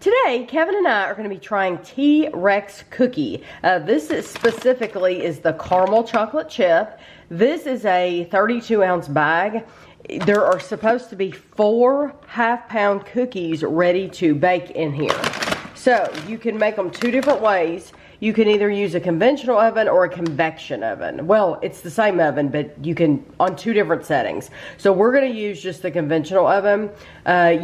Today, Kevin and I are going to be trying T-Rex cookie. This is specifically is the caramel chocolate chip. This is a 32-ounce bag. There are supposed to be 4 half-pound cookies ready to bake in here. So you can make them 2 different ways. You can either use a conventional oven or a convection oven. Well, it's the same oven, but you can on 2 different settings. So we're going to use just the conventional oven.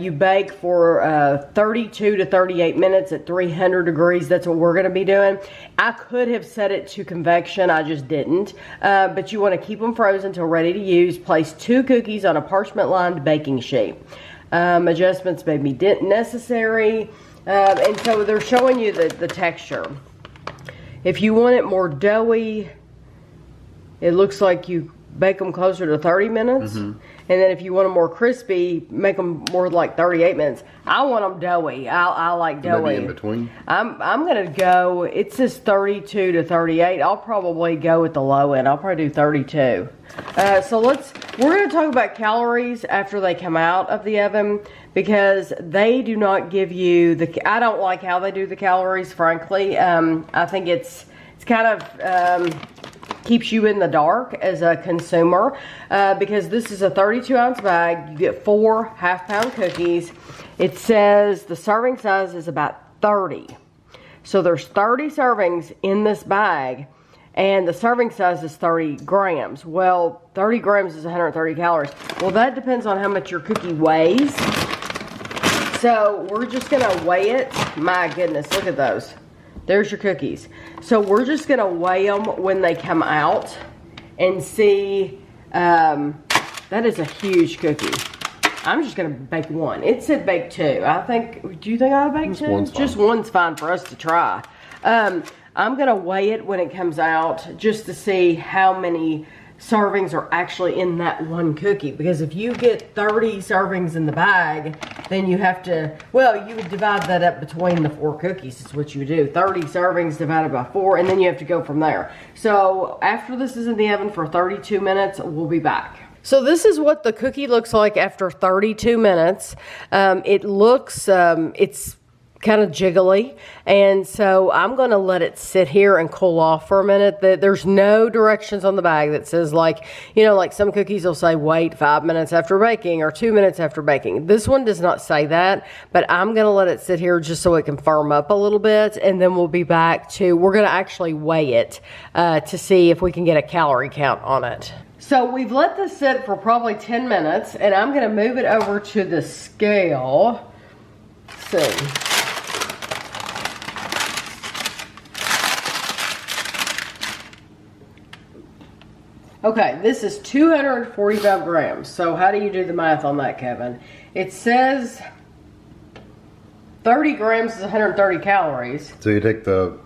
You bake for 32 to 38 minutes at 300 degrees. That's what we're going to be doing. I could have set it to convection. I just didn't. But you want to keep them frozen until ready to use. Place 2 cookies on a parchment-lined baking sheet. Adjustments may be necessary. And so they're showing you the texture. If you want it more doughy, it looks like you bake them closer to 30 minutes. And then if you want them more crispy, make them more like 38 minutes. I want them doughy. I like doughy. Maybe in between? I'm going to go, it says 32 to 38. I'll probably go with the low end. I'll probably do 32. So we're going to talk about calories after they come out of the oven, because they do not give you I don't like how they do the calories, frankly. I think it's kind of keeps you in the dark as a consumer, because this is a 32-ounce bag. You get 4 half-pound cookies. It says the serving size is about 30. So there's 30 servings in this bag, and the serving size is 30 grams. Well, 30 grams is 130 calories. Well, that depends on how much your cookie weighs. So we're just gonna weigh it. My goodness, look at those. There's your cookies. So we're just gonna weigh them when they come out and see. That is a huge cookie. I'm just gonna bake 1. It said bake 2. I think, do you think I'll bake 2? Just one's fine for us to try. I'm gonna weigh it when it comes out just to see how many servings are actually in that 1 cookie, because if you get 30 servings in the bag, then you have to, well, you would divide that up between the 4 cookies is what you would do. 30 servings divided by 4, and then you have to go from there. So after this is in the oven for 32 minutes, we'll be back. So this is what the cookie looks like after 32 minutes. It looks, it's kind of jiggly, and so I'm going to let it sit here and cool off for a minute. There's no directions on the bag that says, like, you know, like some cookies will say wait 5 minutes after baking or 2 minutes after baking. This one does not say that, but I'm going to let it sit here just so it can firm up a little bit, and then we'll be back to, we're going to actually weigh it to see if we can get a calorie count on it. So we've let this sit for probably 10 minutes, and I'm going to move it over to the scale. So okay, this is 245 grams. So how do you do the math on that, Kevin? It says 30 grams is 130 calories. So you take the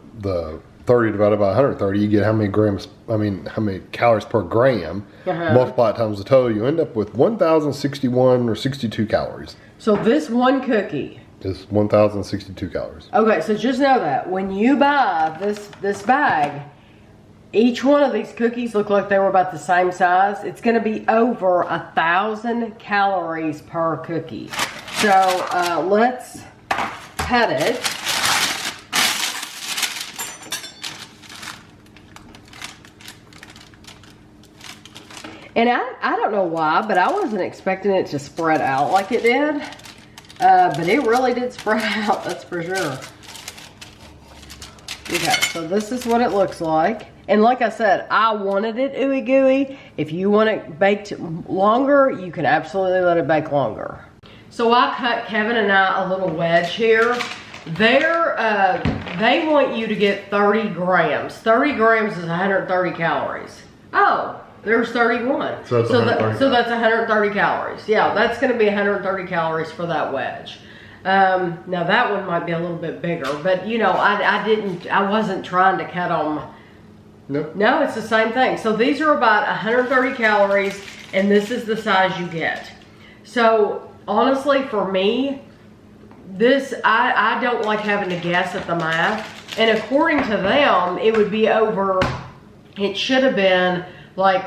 30 divided by 130, you get how many grams, how many calories per gram. Multiply it times the total, you end up with 1,061 or 62 calories. So this 1 cookie is 1,062 calories. Okay, so just know that when you buy this bag, each one of these cookies look like they were about the same size. It's going to be over 1,000 calories per cookie. So let's cut it. And I don't know why, but I wasn't expecting it to spread out like it did. But it really did spread out, that's for sure. Okay, so this is what it looks like. And like I said, I wanted it ooey gooey. If you want it baked longer, you can absolutely let it bake longer. So I cut Kevin and I a little wedge here. They want you to get 30 grams. 30 grams is 130 calories. Oh, there's 31. So that's 130 calories. Yeah, that's gonna be 130 calories for that wedge. Now that one might be a little bit bigger, but you know, I wasn't trying to cut them. Nope. No, it's the same thing. So these are about 130 calories, and this is the size you get. So honestly, for me, I don't like having to guess at the math. And according to them, it would be over, it should have been like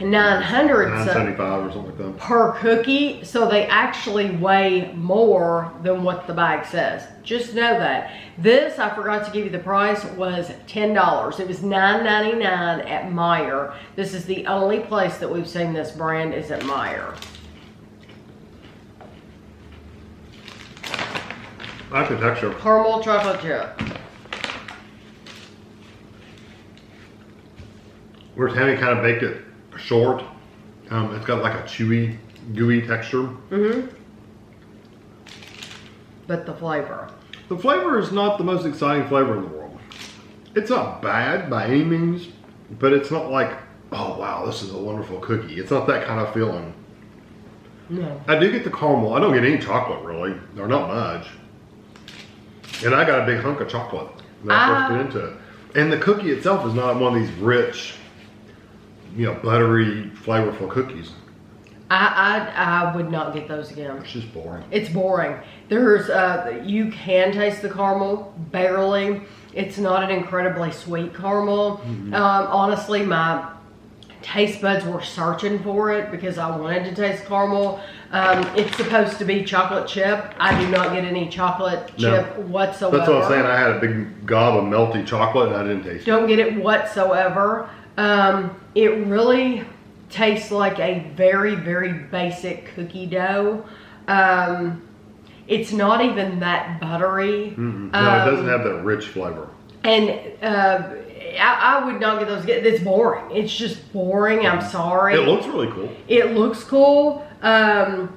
$9.75 or something like that per cookie, so they actually weigh more than what the bag says. Just know that. This, I forgot to give you the price, was $10. It was $9.99 at Meijer. This is the only place that we've seen this brand is at Meijer. I like the texture. Caramel chocolate chip. Whereas Tammy kind of baked it short. It's got like a chewy, gooey texture. But the flavor. The flavor is not the most exciting flavor in the world. It's not bad by any means, but it's not like, oh wow, this is a wonderful cookie. It's not that kind of feeling. No. I do get the caramel. I don't get any chocolate really, or not much. And I got a big hunk of chocolate when I first get into it. And the cookie itself is not one of these rich, buttery, flavorful cookies. I would not get those again. It's just boring. It's boring. There's, you can taste the caramel, barely. It's not an incredibly sweet caramel. Honestly, my taste buds were searching for it because I wanted to taste caramel. It's supposed to be chocolate chip. I do not get any chocolate chip whatsoever. That's what I'm saying. I had a big gob of melty chocolate and I didn't taste it. Don't get it whatsoever. It really tastes like a very, very basic cookie dough. It's not even that buttery. No, it doesn't have that rich flavor. And I would not get those. It's boring. It's just boring. I'm sorry. It looks really cool. It looks cool. And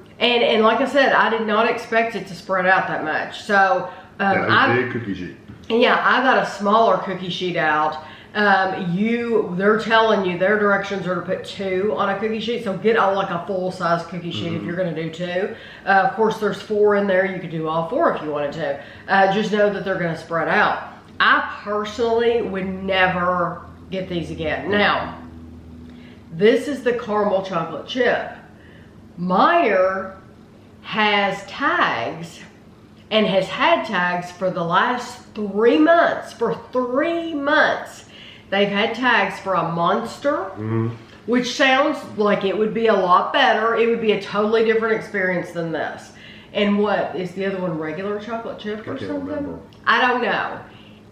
like I said, I did not expect it to spread out that much. So yeah, big cookie sheet. Yeah, I got a smaller cookie sheet out. They're telling you their directions are to put 2 on a cookie sheet. So get like a full size cookie sheet if you're going to do 2. Of course, there's 4 in there. You could do all 4 if you wanted to. Just know that they're going to spread out. I personally would never get these again. Now, this is the caramel chocolate chip. Meijer has tags and has had tags for the last 3 months. For 3 months, they've had tags for a Monster, which sounds like it would be a lot better. It would be a totally different experience than this. And what is the other one? Regular chocolate chip or something? Remember. I don't know.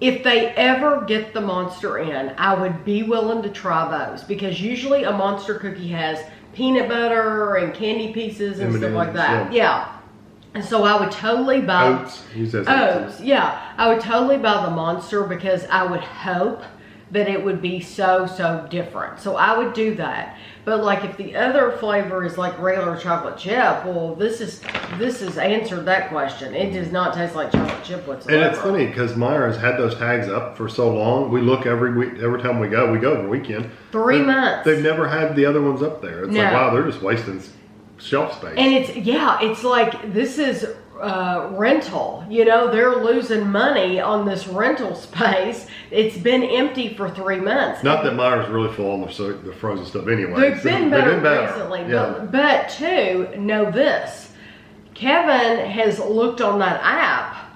If they ever get the Monster in, I would be willing to try those because usually a Monster cookie has peanut butter and candy pieces and stuff like that. Yeah. And so I would totally buy oats. Oats. Yeah, I would totally buy the Monster because I would hope that it would be so different. So I would do that. But like if the other flavor is like regular chocolate chip, well, this is answered that question. It does not taste like chocolate chip whatsoever. And it's funny because Meijer has had those tags up for so long. We look every week, every time we go every weekend. 3 months. They've never had the other ones up there. It's like, wow, they're just wasting shelf space. And it's like this is rental. They're losing money on this rental space. It's been empty for 3 months. Not that Meijer's really full on the frozen stuff anyway. They've been better recently. Yeah. But too, know this. Kevin has looked on that app,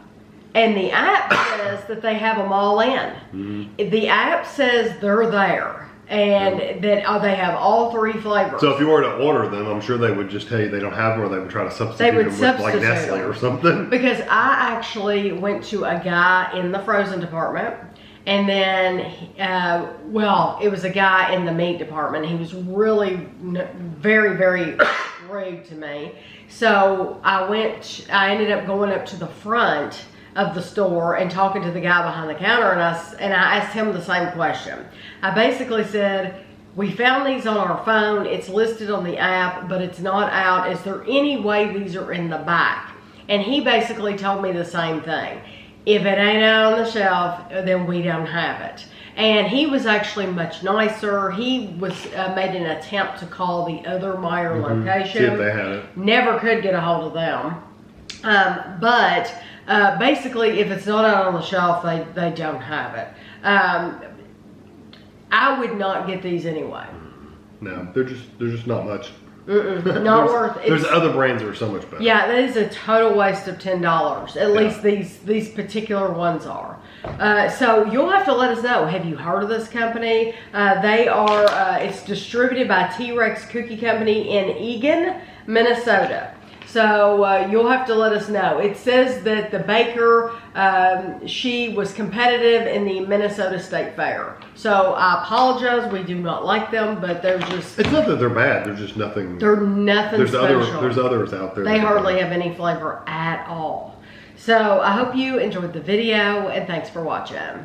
and the app says that they have them all in. The app says they're there. And that they have all 3 flavors. So if you were to order them, I'm sure they would just tell you they don't have them, or they would try to substitute them with like Nestle or something. Because I actually went to a guy in the frozen department, and then, it was a guy in the meat department. He was really very, very rude to me. So I ended up going up to the front of the store and talking to the guy behind the counter, and I asked him the same question. I basically said, we found these on our phone, it's listed on the app, but it's not out. Is there any way these are in the back? And he basically told me the same thing. If it ain't out on the shelf, then we don't have it. And he was actually much nicer. He was made an attempt to call the other Meijer location. See if they had it. Never could get a hold of them. But basically, if it's not out on the shelf, they don't have it. I would not get these anyway. No, they're just not much. Not worth it. There's other brands that are so much better. Yeah, that is a total waste of $10. At least these particular ones are. So you'll have to let us know. Have you heard of this company? They are. It's distributed by T-Rex Cookie Company in Eagan, Minnesota. So you'll have to let us know. It says that the baker, she was competitive in the Minnesota State Fair. So I apologize. We do not like them, but they're just... It's not that they're bad. They're just nothing... They're nothing special. There's others out there. They hardly have any flavor at all. So I hope you enjoyed the video, and thanks for watching.